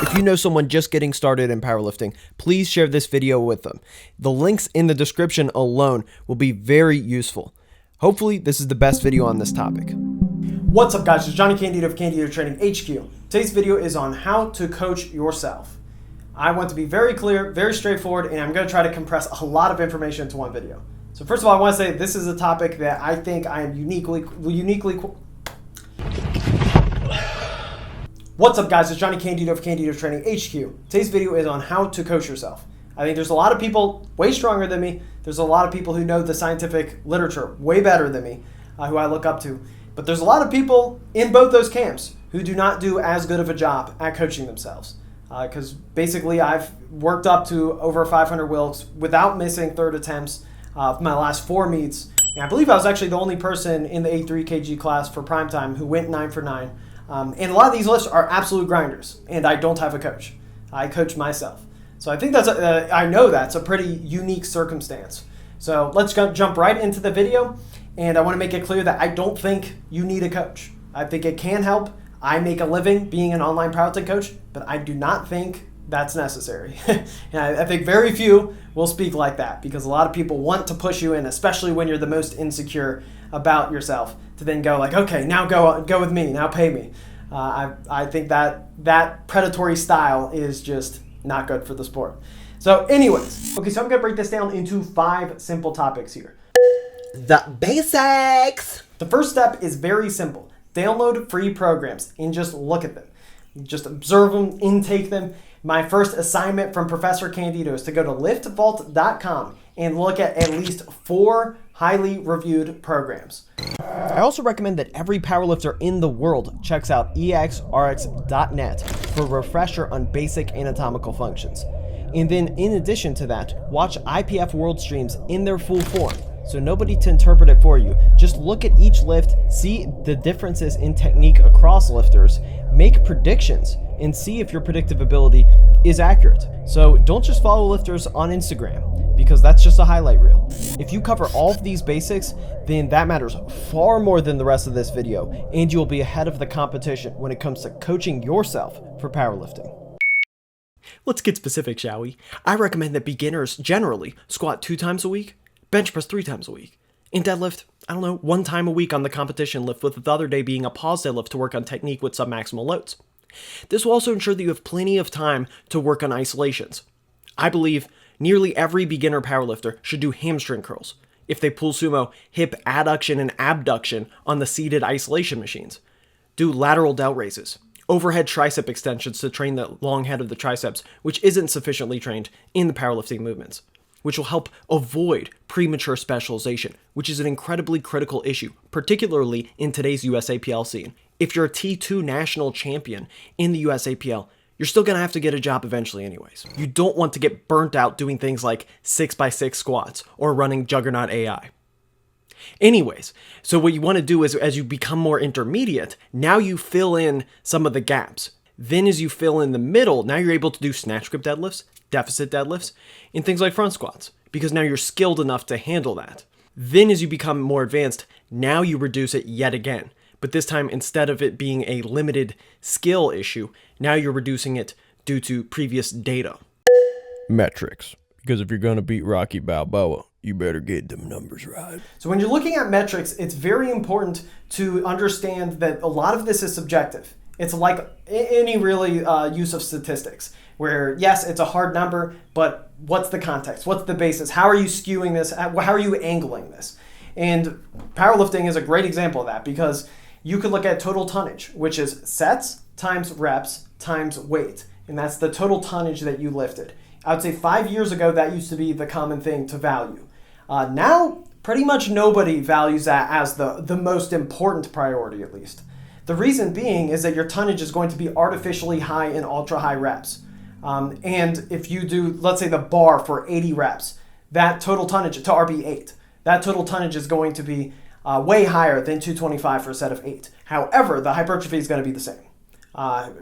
If you know someone just getting started in powerlifting, please share this video with them. The links in the description alone will be very useful. Hopefully, this is the best video on this topic. What's up, guys? It's Johnny Candido of Candido Training HQ. Today's video is on how to coach yourself. I want to be very clear, very straightforward, and I'm going to try to compress a lot of information into one video. So first of all, I want to say this is a topic that I think I am uniquely. What's up, guys? It's Johnny Candido of Candido Training HQ. Today's video is on how to coach yourself. I think there's a lot of people way stronger than me. There's a lot of people who know the scientific literature way better than me, who I look up to. But there's a lot of people in both those camps who do not do as good of a job at coaching themselves. Because basically I've worked up to over 500 wilks without missing third attempts for my last 4 meets. And I believe I was actually the only person in the 83 kg class for prime time who went 9 for 9. And a lot of these lifts are absolute grinders, and I don't have a coach. I coach myself. So I think I know that's a pretty unique circumstance. So let's jump right into the video. And I want to make it clear that I don't think you need a coach. I think it can help. I make a living being an online powerlifting coach, but I do not think that's necessary. And I think very few will speak like that, because a lot of people want to push you in, especially when you're the most insecure about yourself, to then go like, okay, now go with me, now pay me. I think that predatory style is just not good for the sport. So anyways, okay, so I'm gonna break this down into 5 simple topics here. The basics! The first step is very simple. Download free programs and just look at them. Just observe them, intake them. My first assignment from Professor Candido is to go to liftvault.com and look at least 4 highly reviewed programs. I also recommend that every powerlifter in the world checks out exrx.net for a refresher on basic anatomical functions. And then in addition to that, watch IPF World streams in their full form, so nobody to interpret it for you. Just look at each lift, see the differences in technique across lifters, make predictions, and see if your predictive ability is accurate. So don't just follow lifters on Instagram, because that's just a highlight reel. If you cover all of these basics, then that matters far more than the rest of this video, and you'll be ahead of the competition when it comes to coaching yourself for powerlifting. Let's get specific, shall we? I recommend that beginners generally squat 2 times a week, bench press 3 times a week, and deadlift, 1 time a week on the competition lift, with the other day being a pause deadlift to work on technique with submaximal loads. This will also ensure that you have plenty of time to work on isolations. I believe nearly every beginner powerlifter should do hamstring curls. If they pull sumo, hip adduction and abduction on the seated isolation machines. Do lateral delt raises. Overhead tricep extensions to train the long head of the triceps, which isn't sufficiently trained in the powerlifting movements, which will help avoid premature specialization, which is an incredibly critical issue, particularly in today's USAPL scene. If you're a T2 national champion in the USAPL, you're still going to have to get a job eventually anyways. You don't want to get burnt out doing things like 6x6 squats or running Juggernaut AI. Anyways, so what you want to do is, as you become more intermediate, now you fill in some of the gaps. Then as you fill in the middle, now you're able to do snatch grip deadlifts, deficit deadlifts, and things like front squats, because now you're skilled enough to handle that. Then as you become more advanced, now you reduce it yet again. But this time, instead of it being a limited skill issue, now you're reducing it due to previous data. Metrics. Because if you're going to beat Rocky Balboa, you better get them numbers right. So when you're looking at metrics, it's very important to understand that a lot of this is subjective. It's like any really use of statistics, where yes, it's a hard number, but what's the context? What's the basis? How are you skewing this? How are you angling this? And powerlifting is a great example of that, because you could look at total tonnage, which is sets times reps times weight. And that's the total tonnage that you lifted. I would say 5 years ago, that used to be the common thing to value. Now, pretty much nobody values that as the most important priority, at least. The reason being is that your tonnage is going to be artificially high in ultra high reps. And if you do, let's say, the bar for 80 reps, that total tonnage to RB8, that total tonnage is going to be way higher than 225 for a set of 8. However, the hypertrophy is going to be the same.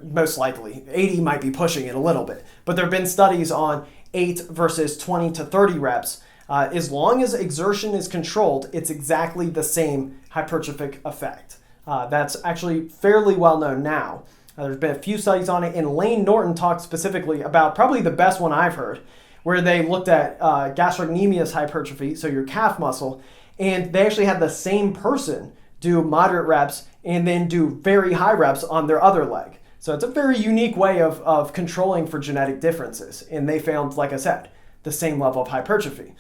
Most likely. 80 might be pushing it a little bit. But there have been studies on 8 versus 20 to 30 reps. As long as exertion is controlled, it's exactly the same hypertrophic effect. That's actually fairly well known now. There's been a few studies on it, and Lane Norton talked specifically about probably the best one I've heard, where they looked at gastrocnemius hypertrophy, so your calf muscle, and they actually had the same person do moderate reps and then do very high reps on their other leg. So it's a very unique way of controlling for genetic differences. And they found, like I said, the same level of hypertrophy.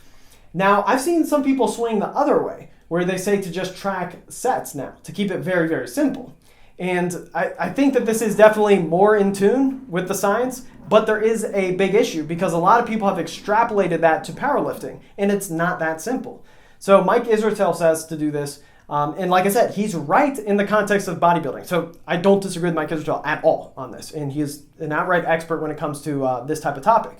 Now, I've seen some people swing the other way, where they say to just track sets now, to keep it very, very simple. And I think that this is definitely more in tune with the science, but there is a big issue because a lot of people have extrapolated that to powerlifting, and it's not that simple. So Mike Israetel says to do this, and like I said, he's right in the context of bodybuilding. So I don't disagree with Mike Israetel at all on this, and he is an outright expert when it comes to this type of topic.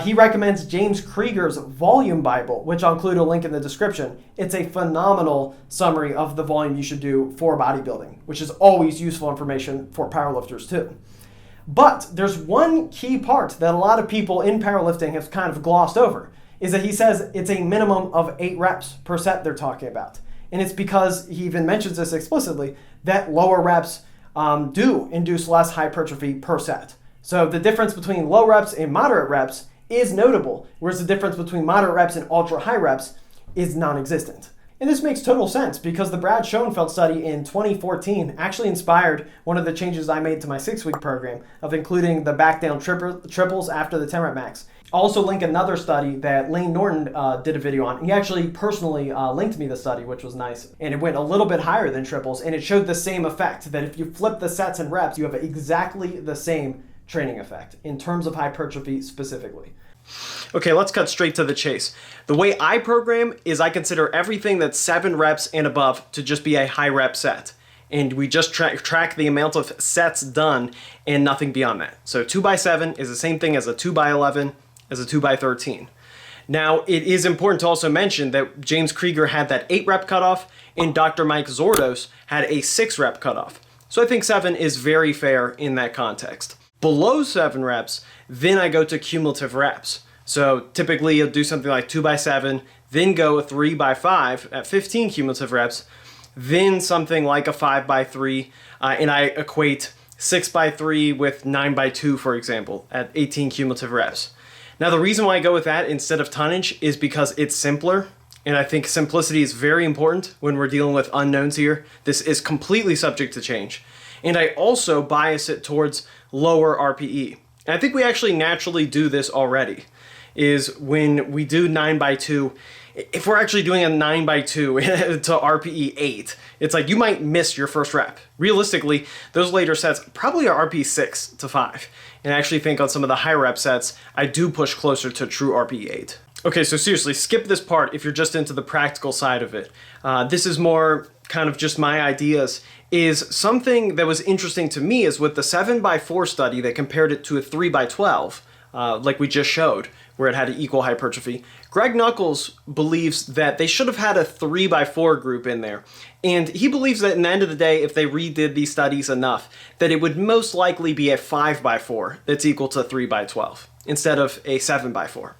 He recommends James Krieger's Volume Bible, which I'll include a link in the description. It's a phenomenal summary of the volume you should do for bodybuilding, which is always useful information for powerlifters too. But there's one key part that a lot of people in powerlifting have kind of glossed over, is that he says it's a minimum of 8 reps per set they're talking about. And it's because, he even mentions this explicitly, that lower reps do induce less hypertrophy per set. So the difference between low reps and moderate reps is notable, whereas the difference between moderate reps and ultra high reps is non-existent. And this makes total sense because the Brad Schoenfeld study in 2014 actually inspired one of the changes I made to my 6-week program of including the back down triples after the 10 rep max. I'll also link another study that Lane Norton did a video on. He actually personally linked me the study, which was nice. And it went a little bit higher than triples, and it showed the same effect, that if you flip the sets and reps, you have exactly the same training effect in terms of hypertrophy specifically. Okay, let's cut straight to the chase. The way I program is I consider everything that's 7 reps and above to just be a high rep set. And we just track the amount of sets done and nothing beyond that. So 2x7 is the same thing as a 2x11, as a 2x13. Now, it is important to also mention that James Krieger had that 8 rep cutoff and Dr. Mike Zordos had a 6 rep cutoff. So I think 7 is very fair in that context. Below 7 reps, then I go to cumulative reps. So typically you'll do something like 2x7, then go a 3x5 at 15 cumulative reps, then something like a 5x3, and I equate 6x3 with 9x2, for example, at 18 cumulative reps. Now the reason why I go with that instead of tonnage is because it's simpler, and I think simplicity is very important when we're dealing with unknowns here. This is completely subject to change. And I also bias it towards lower RPE. And I think we actually naturally do this already, is when we do 9x2, if we're actually doing a 9x2 to RPE 8, it's like you might miss your first rep. Realistically, those later sets probably are RPE 6 to 5. And I actually think on some of the high rep sets, I do push closer to true RPE 8. Okay, so seriously, skip this part if you're just into the practical side of it. This is more kind of just my ideas. Is something that was interesting to me is with the 7x4 study that compared it to a 3x12, like we just showed, where it had an equal hypertrophy. Greg Nuckols believes that they should have had a 3x4 group in there. And he believes that in the end of the day, if they redid these studies enough, that it would most likely be a 5x4 that's equal to 3x12 instead of a 7x4.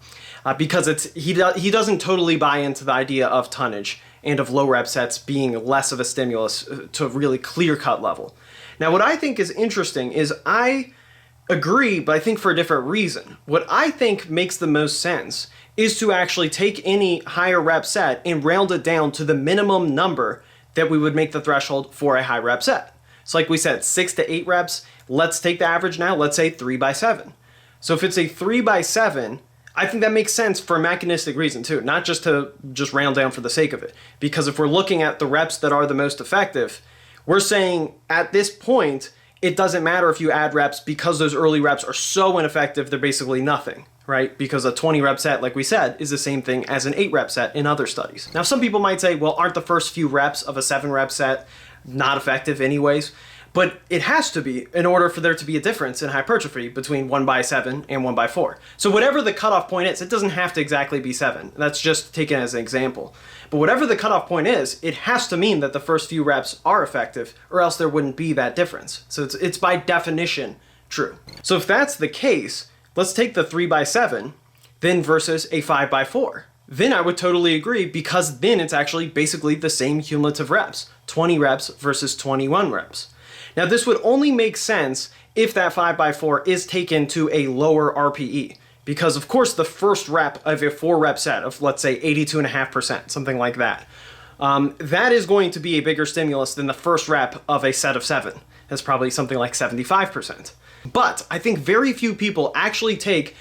Because he doesn't totally buy into the idea of tonnage and of low rep sets being less of a stimulus to a really clear-cut level. Now, what I think is interesting is I agree, but I think for a different reason. What I think makes the most sense is to actually take any higher rep set and round it down to the minimum number that we would make the threshold for a high rep set. So like we said, 6 to 8 reps, let's take the average now, let's say 3x7. So if it's a 3x7, I think that makes sense for a mechanistic reason too, not just to round down for the sake of it. Because if we're looking at the reps that are the most effective, we're saying at this point, it doesn't matter if you add reps because those early reps are so ineffective, they're basically nothing, right? Because a 20 rep set, like we said, is the same thing as an 8 rep set in other studies. Now, some people might say, well, aren't the first few reps of a 7 rep set not effective anyways? But it has to be in order for there to be a difference in hypertrophy between 1x7 and 1x4. So whatever the cutoff point is, it doesn't have to exactly be 7. That's just taken as an example. But whatever the cutoff point is, it has to mean that the first few reps are effective, or else there wouldn't be that difference. So it's by definition true. So if that's the case, let's take the 3x7 then versus a 5x4. Then I would totally agree, because then it's actually basically the same cumulative reps, 20 reps versus 21 reps. Now, this would only make sense if that 5x4 is taken to a lower RPE, because of course the first rep of a 4-rep set of, let's say, 82.5%, something like that, that is going to be a bigger stimulus than the first rep of a set of 7. That's probably something like 75%. But I think very few people actually take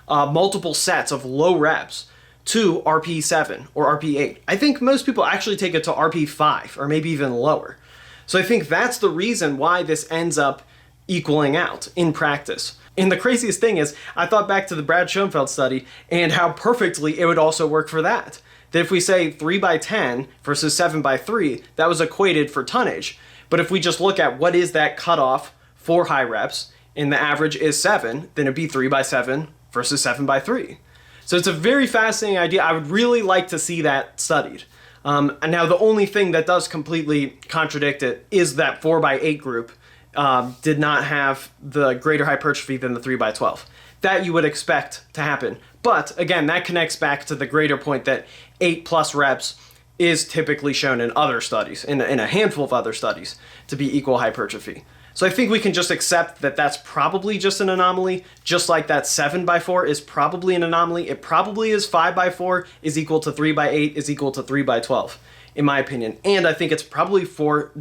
multiple sets of low reps to RP7 or RP8. I think most people actually take it to RP5 or maybe even lower. So I think that's the reason why this ends up equaling out in practice. And the craziest thing is, I thought back to the Brad Schoenfeld study and how perfectly it would also work for that. That if we say 3x10 versus 7x3, that was equated for tonnage. But if we just look at what is that cutoff for high reps, and the average is 7, then it'd be 3x7 versus 7x3. So it's a very fascinating idea. I would really like to see that studied. And now the only thing that does completely contradict it is that 4x8 group did not have the greater hypertrophy than the 3x12. That you would expect to happen. But again, that connects back to the greater point that 8+ reps is typically shown in other studies, in a handful of other studies, to be equal hypertrophy. So I think we can just accept that that's probably just an anomaly, just like that 7x4 is probably an anomaly. It probably is 5x4 is equal to 3x8 is equal to 3x12, in my opinion. And I think it's probably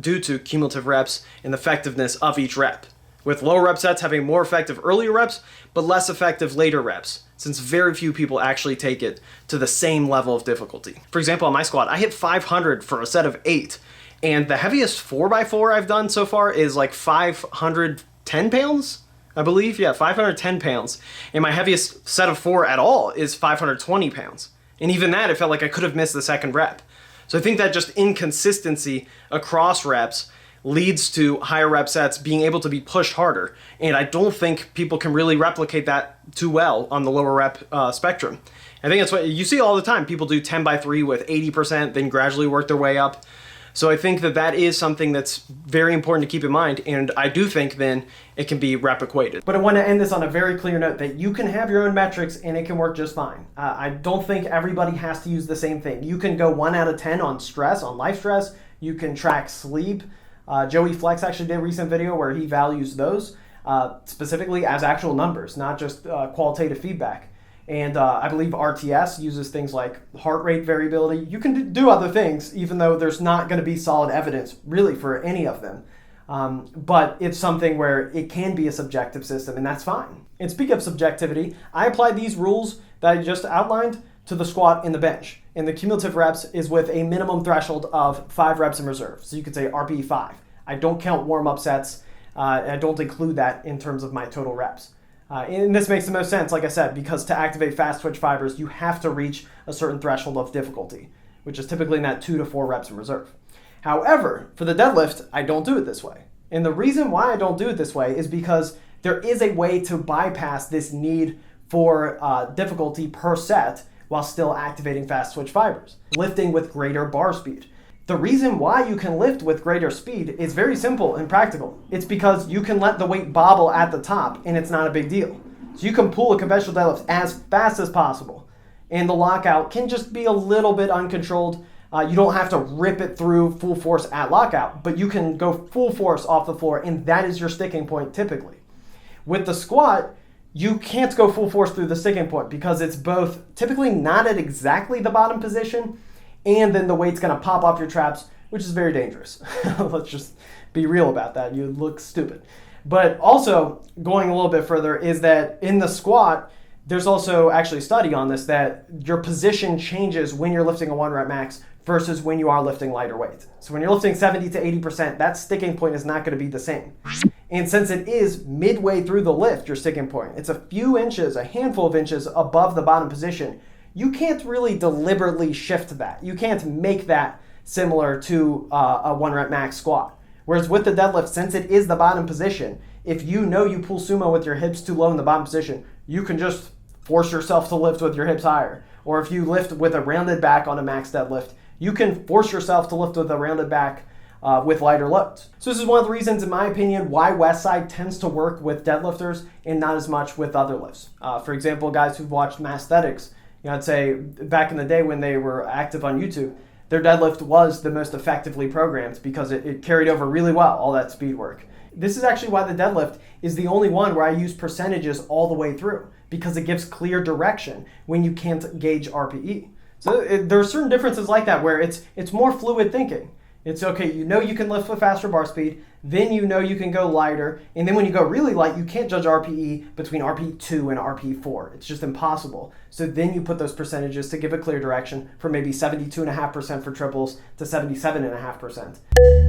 due to cumulative reps and the effectiveness of each rep, with lower rep sets having more effective earlier reps, but less effective later reps, since very few people actually take it to the same level of difficulty. For example, on my squat, I hit 500 for a set of 8, and the heaviest 4x4 I've done so far is like 510 pounds, I believe. Yeah, 510 pounds. And my heaviest set of 4 at all is 520 pounds. And even that, it felt like I could have missed the second rep. So I think that just inconsistency across reps leads to higher rep sets being able to be pushed harder. And I don't think people can really replicate that too well on the lower rep spectrum. I think that's what you see all the time. People do 10x3 with 80%, then gradually work their way up. So I think that is something that's very important to keep in mind, and I do think then it can be rep equated. But I want to end this on a very clear note that you can have your own metrics and it can work just fine. I don't think everybody has to use the same thing. You can go 1 out of 10 on stress, on life stress. You can track sleep. Joey Flex actually did a recent video where he values those specifically as actual numbers, not just qualitative feedback. And I believe RTS uses things like heart rate variability. You can do other things, even though there's not going to be solid evidence really for any of them. But it's something where it can be a subjective system, and that's fine. And speaking of subjectivity, I applied these rules that I just outlined to the squat and the bench. And the cumulative reps is with a minimum threshold of 5 reps in reserve. So you could say RP 5. I don't count warm-up sets. I don't include that in terms of my total reps. And this makes the most sense, like I said, because to activate fast twitch fibers, you have to reach a certain threshold of difficulty, which is typically in that 2 to 4 reps in reserve. However, for the deadlift, I don't do it this way. And the reason why I don't do it this way is because there is a way to bypass this need for difficulty per set while still activating fast twitch fibers, lifting with greater bar speed. The reason why you can lift with greater speed is very simple and practical. It's because you can let the weight bobble at the top and it's not a big deal. So you can pull a conventional deadlift as fast as possible. And the lockout can just be a little bit uncontrolled. You don't have to rip it through full force at lockout, but you can go full force off the floor, and that is your sticking point typically. With the squat, you can't go full force through the sticking point because it's both typically not at exactly the bottom position, and then the weight's going to pop off your traps, which is very dangerous. Let's just be real about that. You look stupid. But also, going a little bit further, is that in the squat, there's also actually a study on this, that your position changes when you're lifting a 1-rep max versus when you are lifting lighter weight. So when you're lifting 70 to 80%, that sticking point is not going to be the same. And since it is midway through the lift, your sticking point, it's a few inches, a handful of inches above the bottom position, you can't really deliberately shift that. You can't make that similar to a 1-rep max squat. Whereas with the deadlift, since it is the bottom position, if you know you pull sumo with your hips too low in the bottom position, you can just force yourself to lift with your hips higher. Or if you lift with a rounded back on a max deadlift, you can force yourself to lift with a rounded back with lighter loads. So this is one of the reasons, in my opinion, why Westside tends to work with deadlifters and not as much with other lifts. For example, guys who've watched Masthetics, I'd say back in the day when they were active on YouTube, their deadlift was the most effectively programmed because it carried over really well, all that speed work. This is actually why the deadlift is the only one where I use percentages all the way through, because it gives clear direction when you can't gauge RPE. So there are certain differences like that where it's more fluid thinking. It's okay, you know you can lift with faster bar speed, then you know you can go lighter, and then when you go really light, you can't judge RPE between RP2 and RP4. It's just impossible. So then you put those percentages to give a clear direction from maybe 72.5% for triples to 77.5%.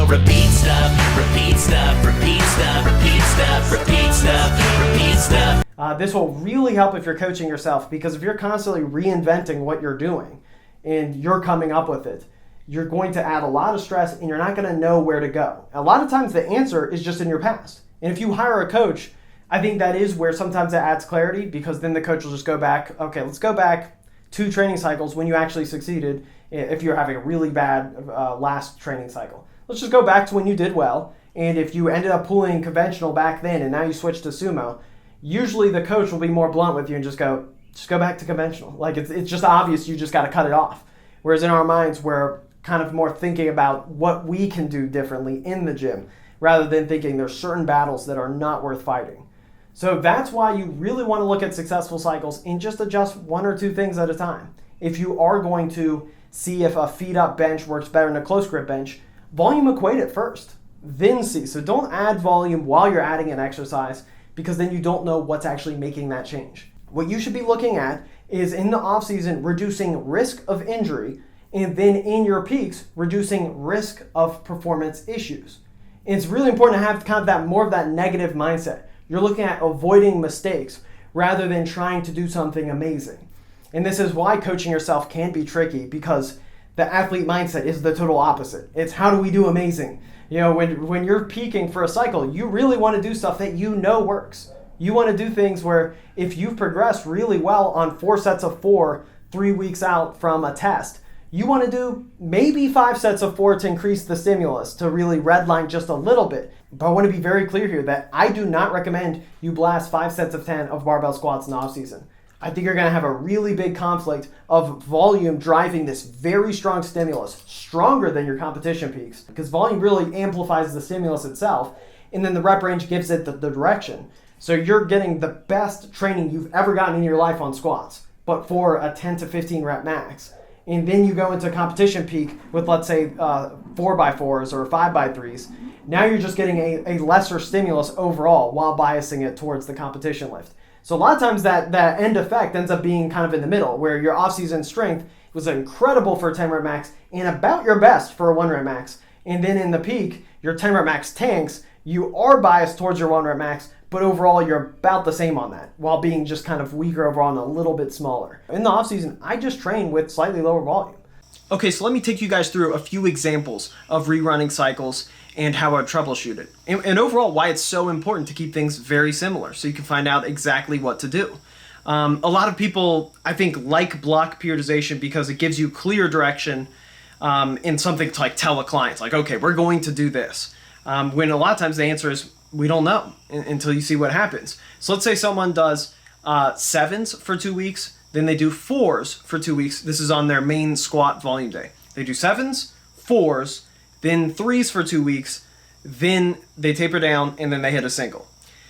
Repeat stuff, repeat stuff, repeat stuff, repeat stuff, repeat stuff, repeat stuff. This will really help if you're coaching yourself, because if you're constantly reinventing what you're doing and you're coming up with it, you're going to add a lot of stress and you're not going to know where to go. A lot of times the answer is just in your past. And if you hire a coach, I think that is where sometimes it adds clarity, because then the coach will just go back, okay, let's go back 2 training cycles when you actually succeeded if you're having a really bad last training cycle. Let's just go back to when you did well. And if you ended up pulling conventional back then and now you switch to sumo, usually the coach will be more blunt with you and just go back to conventional. Like it's just obvious, you just got to cut it off. Whereas in our minds, we're kind of more thinking about what we can do differently in the gym rather than thinking there's certain battles that are not worth fighting. So that's why you really want to look at successful cycles and just adjust 1 or 2 things at a time. If you are going to see if a feet up bench works better than a close grip bench, volume equate it first, then see. So don't add volume while you're adding an exercise, because then you don't know what's actually making that change. What you should be looking at is in the off season, reducing risk of injury, and then in your peaks, reducing risk of performance issues. And it's really important to have kind of that more of that negative mindset. You're looking at avoiding mistakes rather than trying to do something amazing. And this is why coaching yourself can be tricky, because the athlete mindset is the total opposite. It's how do we do amazing? You know, when you're peaking for a cycle, you really want to do stuff that you know works. You want to do things where if you've progressed really well on 4 sets of 4, 3 weeks out from a test, you want to do maybe 5 sets of 4 to increase the stimulus, to really redline just a little bit. But I want to be very clear here that I do not recommend you blast 5 sets of 10 of barbell squats in the off season. I think you're going to have a really big conflict of volume driving this very strong stimulus, stronger than your competition peaks, because volume really amplifies the stimulus itself, and then the rep range gives it the direction. So you're getting the best training you've ever gotten in your life on squats, but for a 10 to 15 rep max. And then you go into competition peak with, let's say, 4x4s or 5x3s. Now you're just getting a lesser stimulus overall while biasing it towards the competition lift. So a lot of times that end effect ends up being kind of in the middle, where your off-season strength was incredible for a 10 rep max and about your best for a 1 rep max. And then in the peak, your 10 rep max tanks, you are biased towards your 1 rep max, but overall you're about the same on that, while being just kind of weaker overall and a little bit smaller. In the off-season, I just train with slightly lower volume. Okay, so let me take you guys through a few examples of rerunning cycles and how I troubleshoot it. And overall, why it's so important to keep things very similar so you can find out exactly what to do. A lot of people, I think, like block periodization because it gives you clear direction in something to like tell a client, like, okay, we're going to do this. When a lot of times the answer is, we don't know until you see what happens. So let's say someone does 7s for 2 weeks, then they do 4s for 2 weeks. This is on their main squat volume day. They do 7s, 4s, then 3s for 2 weeks, then they taper down, and then they hit a single.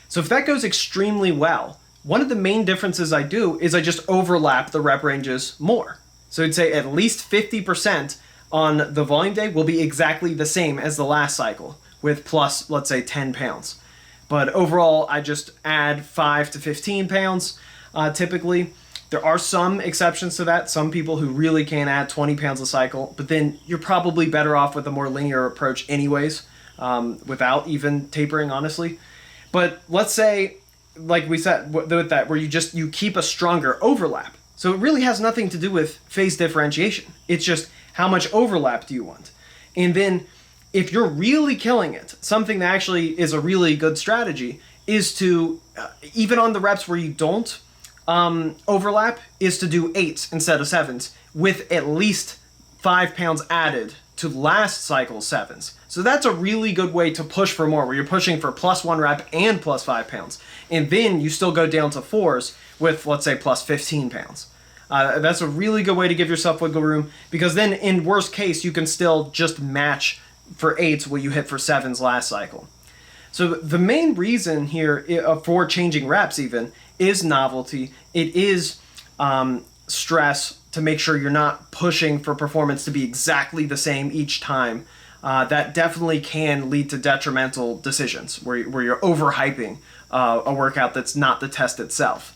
So if that goes extremely well, one of the main differences I do is I just overlap the rep ranges more. So I'd say at least 50% on the volume day will be exactly the same as the last cycle, with plus, let's say, 10 pounds. But overall, I just add 5 to 15 pounds typically. There are some exceptions to that, some people who really can add 20 pounds a cycle, but then you're probably better off with a more linear approach anyways, without even tapering, honestly. But let's say, like we said with that, where you keep a stronger overlap. So it really has nothing to do with phase differentiation. It's just how much overlap do you want? And then if you're really killing it, something that actually is a really good strategy is to, even on the reps where you don't overlap, is to do 8s instead of 7s with at least 5 pounds added to last cycle 7s. So that's a really good way to push for more, where you're pushing for plus 1 rep and plus 5 pounds. And then you still go down to 4s with, let's say, plus 15 pounds. That's a really good way to give yourself wiggle room, because then in worst case, you can still just match for 8s what you hit for 7s last cycle. So the main reason here for changing reps even is novelty. It is stress to make sure you're not pushing for performance to be exactly the same each time. That definitely can lead to detrimental decisions where you're overhyping a workout that's not the test itself.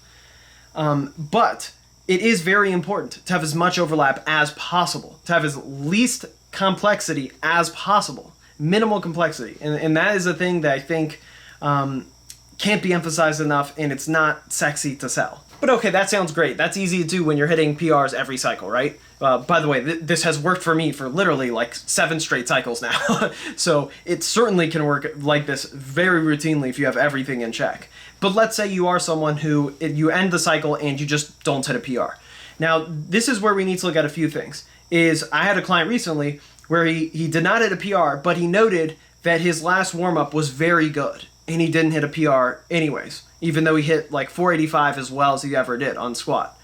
But it is very important to have as much overlap as possible, to have as least complexity as possible, minimal complexity. And that is a thing that I think can't be emphasized enough, and it's not sexy to sell. But okay, that sounds great. That's easy to do when you're hitting PRs every cycle, right? By the way, this has worked for me for literally like 7 straight cycles now. So it certainly can work like this very routinely if you have everything in check. But let's say you are someone who you end the cycle and you just don't hit a PR. Now, this is where we need to look at a few things. I had a client recently where he did not hit a PR, but he noted that his last warm-up was very good and he didn't hit a PR anyways, even though he hit like 485 as well as he ever did on squat.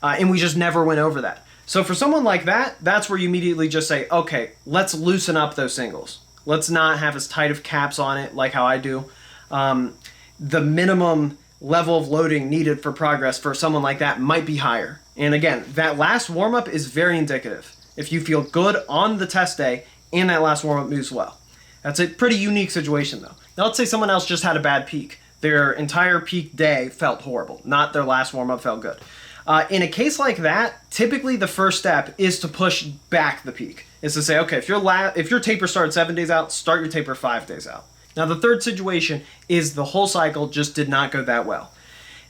And we just never went over that. So for someone like that, that's where you immediately just say, okay, let's loosen up those singles. Let's not have as tight of caps on it like how I do. The minimum level of loading needed for progress for someone like that might be higher. And again, that last warm-up is very indicative. If you feel good on the test day and that last warm-up moves well. That's a pretty unique situation though. Now let's say someone else just had a bad peak. Their entire peak day felt horrible, not their last warm-up felt good. In a case like that, typically the first step is to push back the peak. Is to say, okay, if your taper started 7 days out, start your taper 5 days out. Now the third situation is the whole cycle just did not go that well.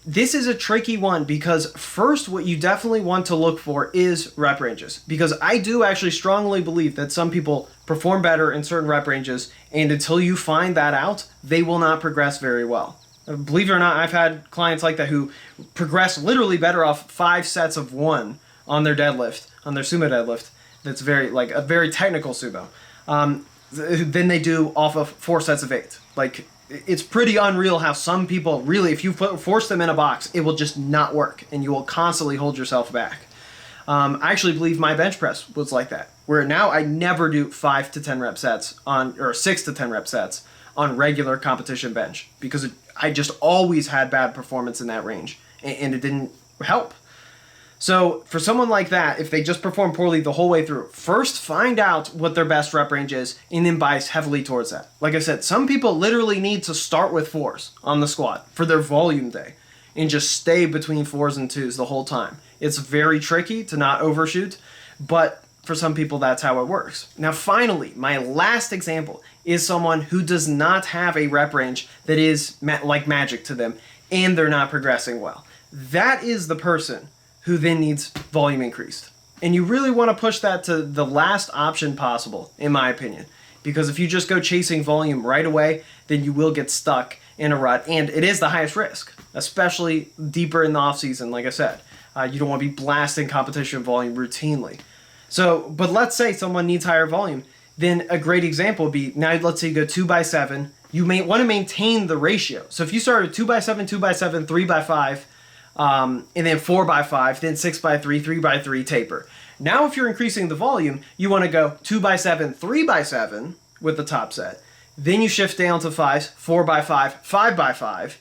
This is a tricky one because first what you definitely want to look for is rep ranges, because I do actually strongly believe that some people perform better in certain rep ranges, and until you find that out, they will not progress very well. Believe it or not, I've had clients like that who progress literally better off 5 sets of 1 on their deadlift, on their sumo deadlift. That's like a very technical sumo. Than they do off of 4 sets of 8. Like, it's pretty unreal how some people really, if you force them in a box, it will just not work, and you will constantly hold yourself back. I actually believe my bench press was like that, where now I never do 5 to 10 rep sets or 6 to 10 rep sets on regular competition bench, because I just always had bad performance in that range, and it didn't help. So for someone like that, if they just perform poorly the whole way through, first find out what their best rep range is and then bias heavily towards that. Like I said, some people literally need to start with 4s on the squat for their volume day and just stay between 4s and 2s the whole time. It's very tricky to not overshoot, but for some people that's how it works. Now finally, my last example is someone who does not have a rep range that is like magic to them and they're not progressing well. That is the person who then needs volume increased. And you really want to push that to the last option possible, in my opinion. Because if you just go chasing volume right away, then you will get stuck in a rut. And it is the highest risk, especially deeper in the off season, like I said. You don't want to be blasting competition volume routinely. So, but let's say someone needs higher volume. Then a great example would be, now let's say you go 2x7. You may want to maintain the ratio. So if you start with 2x7, 2x7, 3x5, and then 4x5, then 6x3, 3x3 taper. Now if you're increasing the volume, you want to go 2x7, 3x7 with the top set. Then you shift down to 5s, 4x5, 5x5.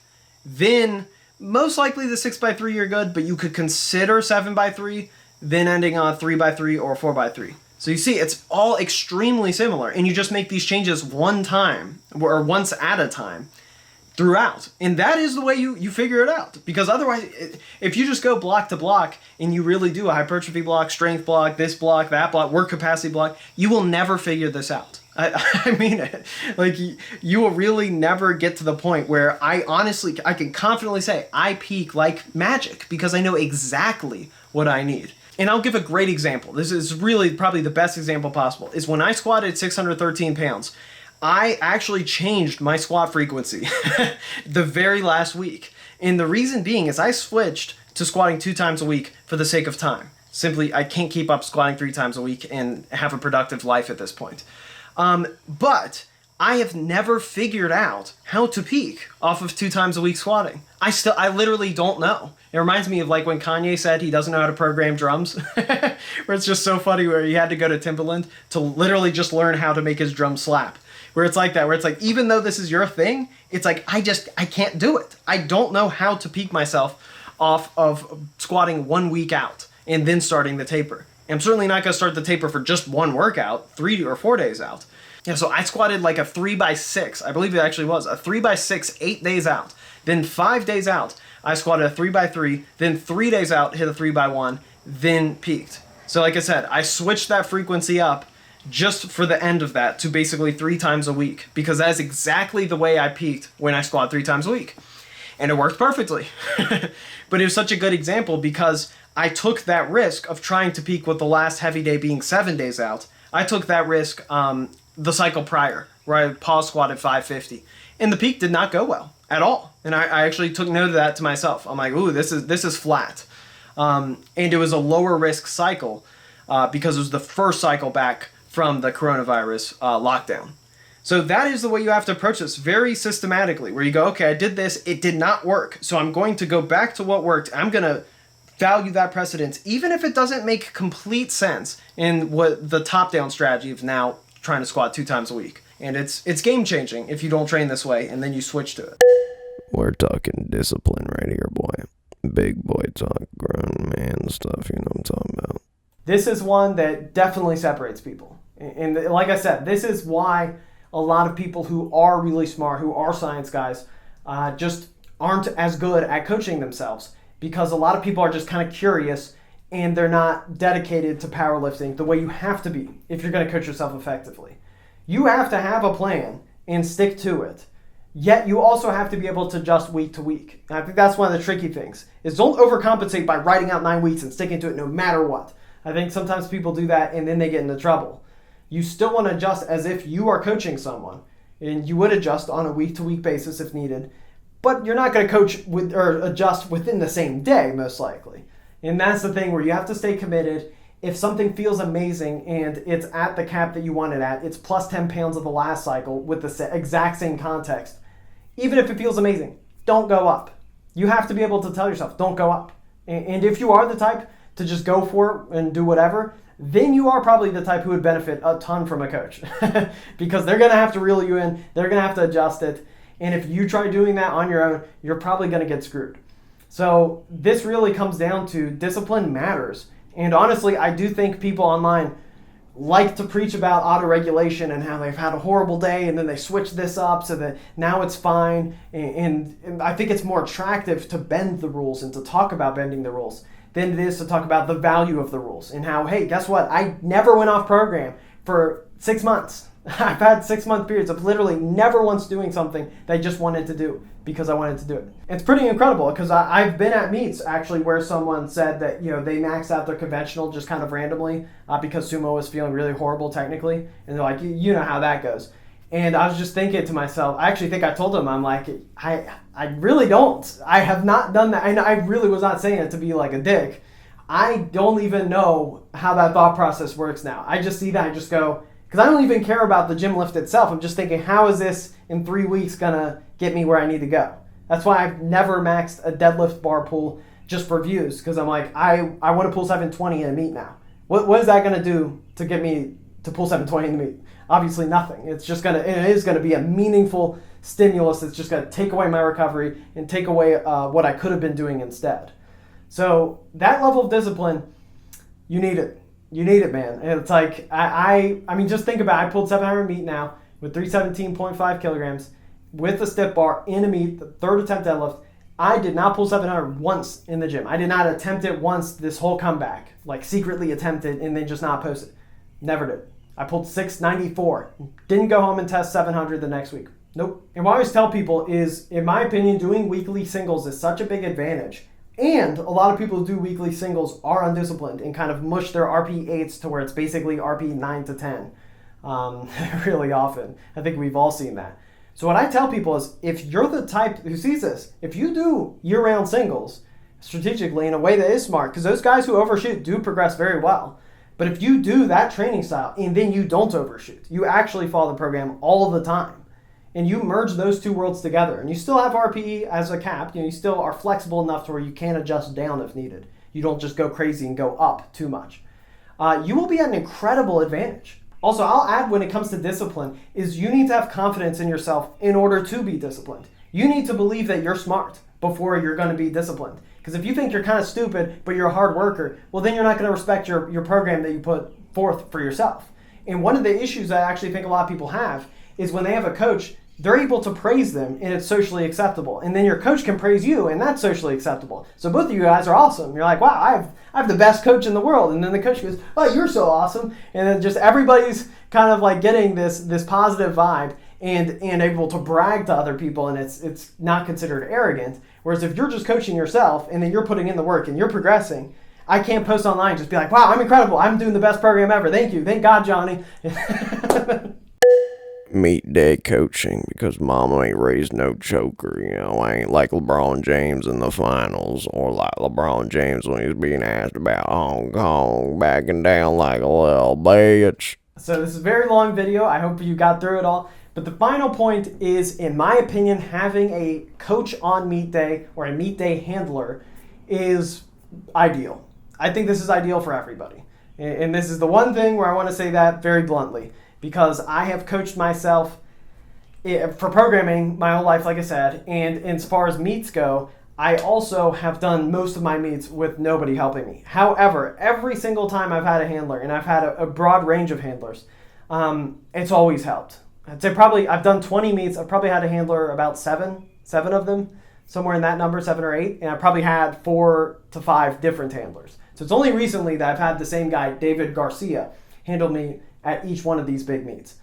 Then most likely the 6x3 you're good, but you could consider 7x3, then ending on 3x3 or 4x3. So you see, it's all extremely similar, and you just make these changes one time, or once at a time, throughout. And that is the way you figure it out. Because otherwise, if you just go block to block and you really do a hypertrophy block, strength block, this block, that block, work capacity block, you will never figure this out. I mean it. Like, you will really never get to the point where I can confidently say I peak like magic because I know exactly what I need. And I'll give a great example. This is really probably the best example possible, is when I squatted 613 pounds, I actually changed my squat frequency the very last week. And the reason being is I switched to squatting 2 times a week for the sake of time. Simply, I can't keep up squatting 3 times a week and have a productive life at this point. But I have never figured out how to peak off of 2 times a week squatting. I literally don't know. It reminds me of like when Kanye said he doesn't know how to program drums, where it's just so funny where he had to go to Timbaland to literally just learn how to make his drum slap. where it's like that, where it's like, even though this is your thing, it's like, I can't do it. I don't know how to peak myself off of squatting 1 week out and then starting the taper. I'm certainly not going to start the taper for just one workout, 3 or 4 days out. Yeah, so I squatted like a 3x6. I believe it actually was a 3x6, 8 days out. Then 5 days out, I squatted a 3x3. Then 3 days out, hit a 3x1, then peaked. So like I said, I switched that frequency up just for the end of that to basically 3 times a week, because that's exactly the way I peaked when I squat 3 times a week. And it worked perfectly. But it was such a good example because I took that risk of trying to peak with the last heavy day being 7 days out. I took that risk the cycle prior, where I pause squatted 550. And the peak did not go well at all. And I actually took note of that to myself. I'm like, ooh, this is flat. And it was a lower risk cycle because it was the first cycle back from the coronavirus lockdown. So that is the way you have to approach this, very systematically, where you go, okay, I did this, it did not work. So I'm going to go back to what worked. I'm going to value that precedence, even if it doesn't make complete sense in what the top-down strategy of now trying to squat 2 times a week. And it's game-changing if you don't train this way and then you switch to it. We're talking discipline right here, boy. Big boy talk, grown man stuff, you know what I'm talking about. This is one that definitely separates people. And like I said, this is why a lot of people who are really smart, who are science guys, just aren't as good at coaching themselves, because a lot of people are just kind of curious and they're not dedicated to powerlifting the way you have to be if you're going to coach yourself effectively. You have to have a plan and stick to it. Yet you also have to be able to adjust week to week. And I think that's one of the tricky things, is don't overcompensate by writing out 9 weeks and sticking to it no matter what. I think sometimes people do that and then they get into trouble. You still want to adjust as if you are coaching someone, and you would adjust on a week-to-week basis if needed, but you're not going to coach with or adjust within the same day, most likely. And that's the thing where you have to stay committed. If something feels amazing and it's at the cap that you want it at, it's plus 10 pounds of the last cycle with the exact same context, even if it feels amazing, don't go up. You have to be able to tell yourself, don't go up. And if you are the type to just go for it and do whatever, then you are probably the type who would benefit a ton from a coach because they're going to have to reel you in. They're going to have to adjust it. And if you try doing that on your own, you're probably going to get screwed. So this really comes down to discipline matters. And honestly, I do think people online like to preach about auto-regulation and how they've had a horrible day and then they switch this up so that now it's fine. And I think it's more attractive to bend the rules and to talk about bending the rules than it is to talk about the value of the rules and how, hey, guess what? I never went off program for 6 months. I've had 6-month periods of literally never once doing something that I just wanted to do because I wanted to do it. It's pretty incredible because I've been at meets actually where someone said that, you know, they maxed out their conventional just kind of randomly because sumo was feeling really horrible technically. And they're like, you know how that goes. And I was just thinking to myself, I actually think I told them, I'm like, I really don't. I have not done that. And I really was not saying it to be like a dick. I don't even know how that thought process works now. I just see that, I just go, because I don't even care about the gym lift itself. I'm just thinking, how is this in 3 weeks going to get me where I need to go? That's why I've never maxed a deadlift bar pull just for views, because I'm like, I want to pull 720 in a meet now. What is that going to do to get me to pull 720 in the meet? Obviously nothing. It is going to be a meaningful stimulus that's just going to take away my recovery and take away what I could have been doing instead. So that level of discipline, you need it. You need it, man. And it's like, I mean, just think about it. I pulled 700 meet now with 317.5 kilograms with a stiff bar in a meet, the third attempt deadlift. I did not pull 700 once in the gym. I did not attempt it once this whole comeback, like secretly attempted and then just not post it. Never did. I pulled 694. Didn't go home and test 700 the next week. Nope. And what I always tell people is, in my opinion, doing weekly singles is such a big advantage. And a lot of people who do weekly singles are undisciplined and kind of mush their RP 8s to where it's basically RP 9 to 10 really often. I think we've all seen that. So what I tell people is, if you're the type who sees this, if you do year-round singles strategically in a way that is smart, because those guys who overshoot do progress very well. But if you do that training style and then you don't overshoot, you actually follow the program all the time, and you merge those two worlds together, and you still have RPE as a cap, you still are flexible enough to where you can adjust down if needed. You don't just go crazy and go up too much. You will be at an incredible advantage. Also, I'll add when it comes to discipline is you need to have confidence in yourself in order to be disciplined. You need to believe that you're smart before you're going to be disciplined. Because if you think you're kind of stupid, but you're a hard worker, well, then you're not going to respect your program that you put forth for yourself. And one of the issues I actually think a lot of people have is when they have a coach, they're able to praise them and it's socially acceptable. And then your coach can praise you and that's socially acceptable. So both of you guys are awesome. You're like, wow, I have the best coach in the world. And then the coach goes, oh, you're so awesome. And then just everybody's kind of like getting this positive vibe and able to brag to other people, and it's not considered arrogant. Whereas if you're just coaching yourself and then you're putting in the work and you're progressing, I can't post online just be like, wow, I'm incredible. I'm doing the best program ever. Thank you. Thank God, Johnny. Meet day coaching because mama ain't raised no choker, you know. I ain't like LeBron James in the finals or like LeBron James when he's being asked about Hong Kong backing down like a little bitch. So this is a very long video. I hope you got through it all. But the final point is, in my opinion, having a coach on meet day or a meet day handler is ideal. I think this is ideal for everybody. And this is the one thing where I want to say that very bluntly, because I have coached myself for programming my whole life, like I said, and as far as meets go, I also have done most of my meets with nobody helping me. However, every single time I've had a handler, and I've had a broad range of handlers, it's always helped. I'd say probably I've done 20 meets. I've probably had a handler about seven of them, somewhere in that number, 7 or 8, and I probably had 4 to 5 different handlers. So it's only recently that I've had the same guy, David Garcia, handle me at each one of these big meets.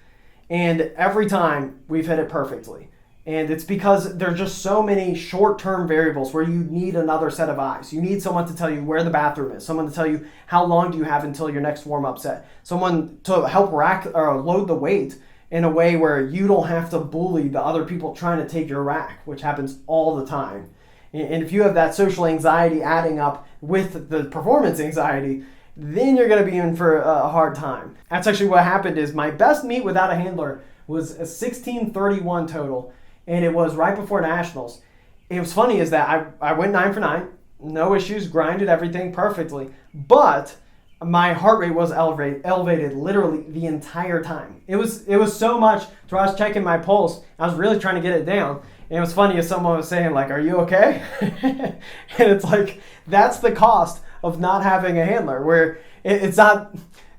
And every time we've hit it perfectly. And it's because there's just so many short-term variables where you need another set of eyes. You need someone to tell you where the bathroom is, someone to tell you how long do you have until your next warm-up set, someone to help rack or load the weight in a way where you don't have to bully the other people trying to take your rack, which happens all the time. And if you have that social anxiety adding up with the performance anxiety, then you're going to be in for a hard time. That's actually what happened. Is my best meet without a handler was a 16:31 total, and it was right before nationals. It was funny is that I went 9 for 9, no issues, grinded everything perfectly, but my heart rate was elevated literally the entire time. It was so much to where I was checking my pulse. I was really trying to get it down. And it was funny if someone was saying like, are you okay? And it's like, that's the cost of not having a handler, where it's not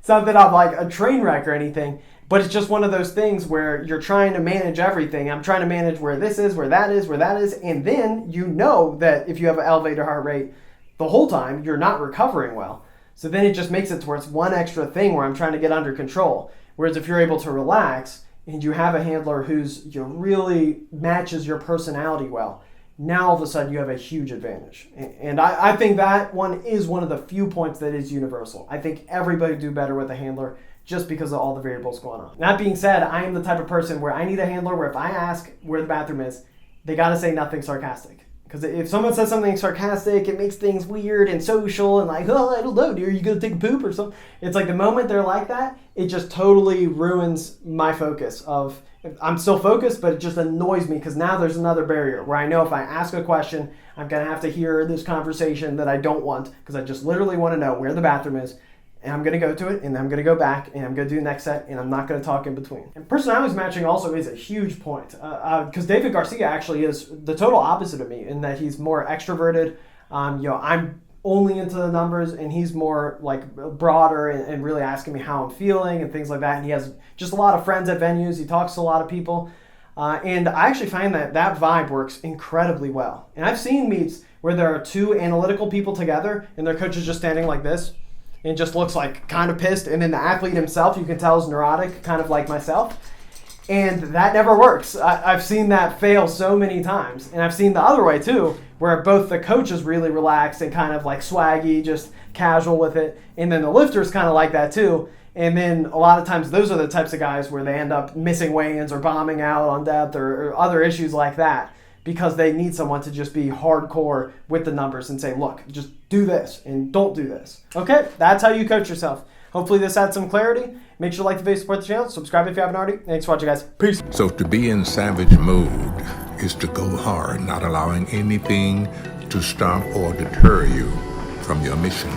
that I'm like a train wreck or anything, but it's just one of those things where you're trying to manage everything. I'm trying to manage where this is, where that is, where that is. And then you know that if you have an elevated heart rate the whole time, you're not recovering well. So then it just makes it to where it's one extra thing where I'm trying to get under control. Whereas if you're able to relax and you have a handler who's really matches your personality well, now all of a sudden you have a huge advantage. And I think that one is one of the few points that is universal. I think everybody do better with a handler just because of all the variables going on. That being said, I am the type of person where I need a handler where if I ask where the bathroom is, they got to say nothing sarcastic. Because if someone says something sarcastic, it makes things weird and social and like, oh, I don't know, dude, are you going to take a poop or something? It's like the moment they're like that, it just totally ruins my focus of, I'm still focused, but it just annoys me because now there's another barrier where I know if I ask a question, I'm going to have to hear this conversation that I don't want because I just literally want to know where the bathroom is. And I'm going to go to it, and I'm going to go back, and I'm going to do the next set, and I'm not going to talk in between. And personality matching also is a huge point, because David Garcia actually is the total opposite of me in that he's more extroverted. I'm only into the numbers, and he's more like broader and really asking me how I'm feeling and things like that. And he has just a lot of friends at venues. He talks to a lot of people, and I actually find that vibe works incredibly well. And I've seen meets where there are 2 analytical people together, and their coach is just standing like this. And just looks like kind of pissed. And then the athlete himself, you can tell, is neurotic, kind of like myself. And that never works. I've seen that fail so many times. And I've seen the other way too, where both the coach is really relaxed and kind of like swaggy, just casual with it. And then the lifter's kind of like that too. And then a lot of times those are the types of guys where they end up missing weigh-ins or bombing out on depth or other issues like that, because they need someone to just be hardcore with the numbers and say, look, just do this and don't do this. Okay, that's how you coach yourself. Hopefully this had some clarity. Make sure to like the video, support the channel, subscribe if you haven't already. Thanks for watching, guys. Peace. So to be in savage mode is to go hard, not allowing anything to stop or deter you from your mission.